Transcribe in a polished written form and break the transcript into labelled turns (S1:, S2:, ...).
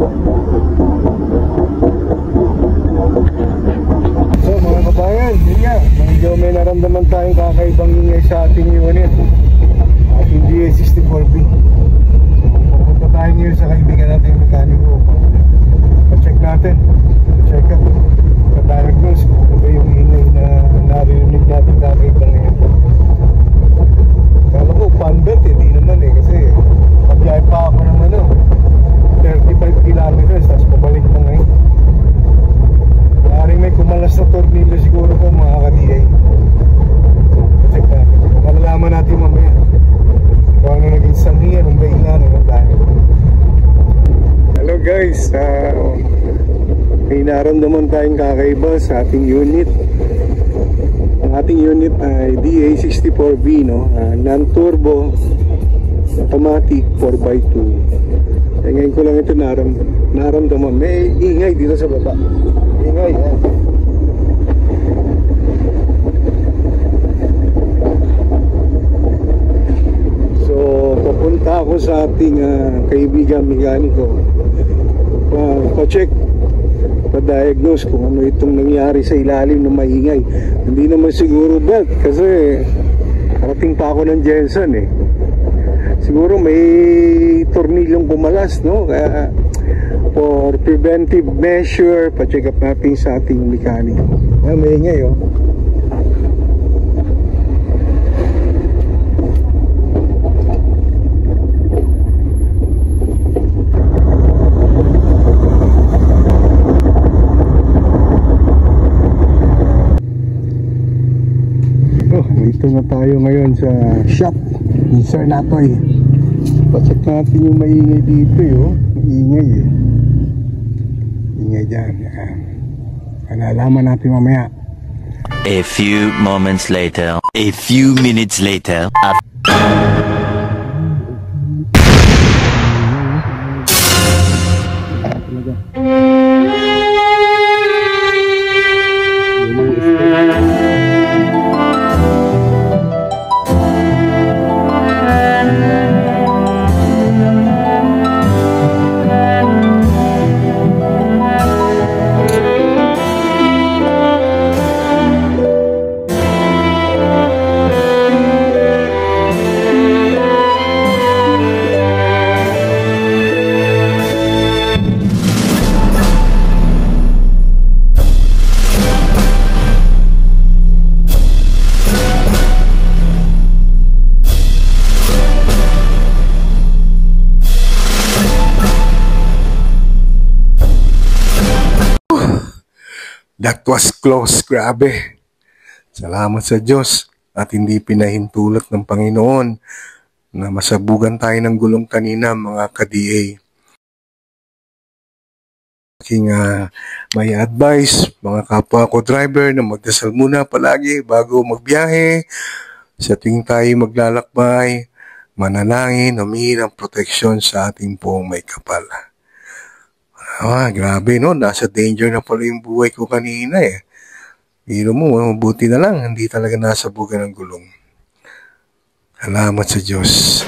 S1: So mga kabayan, yun nga, medyo may naramdaman tayong kakaibang ingay sa ating unit, ating DA64B. Pupunta tayo ngayon sa kaibigan natin yung mekaniko. Pa-check natin, check up, pa-diagnose kung ano ba yung ingay na narinig natin kakaibang ngayon. Kala ko panbelt, di naman kasi pagbiyahe pa ako ng 35 kilometers, tapos pabalik na ngayon. Maaaring may kumalas na tornilyo siguro po mga ka-DA. Check natin, malalaman natin mamaya kung ano naging sanhi, anong bailan, anong dahil. Hello guys, may naramdaman tayong kakaiba sa ating unit. Ang ating unit ay DA64B, non-turbo automatic 4x2. Ngayon ko lang ito naramdaman. May ingay dito sa baba. Ingay, yan. So, papunta ako sa ating kaibigan mekaniko. Pa-check, pa-diagnose kung ano itong nangyari sa ilalim ng maingay. Hindi naman siguro belt kasi parating pa ako ng Jensen siguro may tornilyong kumalas, no? Kaya for preventive measure, pa-check up natin sa ating mekaniko. May ingay, Dito na tayo ngayon sa shop ni Sir Natoy. Pa-check natin yung maingay dito, maingay ingay dyan. Malalaman natin mamaya.
S2: A few moments later, a few minutes later.
S1: That was close, grabe. Salamat sa Diyos at hindi pinahintulot ng Panginoon na masabugan tayo ng gulong kanina, mga ka-DA. Aking may advice, mga kapwa ko driver, na magdasal muna palagi bago magbiyahe. Sa tuwing tayo maglalakbay, manalangin, humingi ng proteksyon sa ating pong may kapal. Grabe, nasa danger na pala yung buhay ko kanina Pero mo, mabuti na lang, hindi talaga nasabugan ng gulong. Salamat sa Diyos.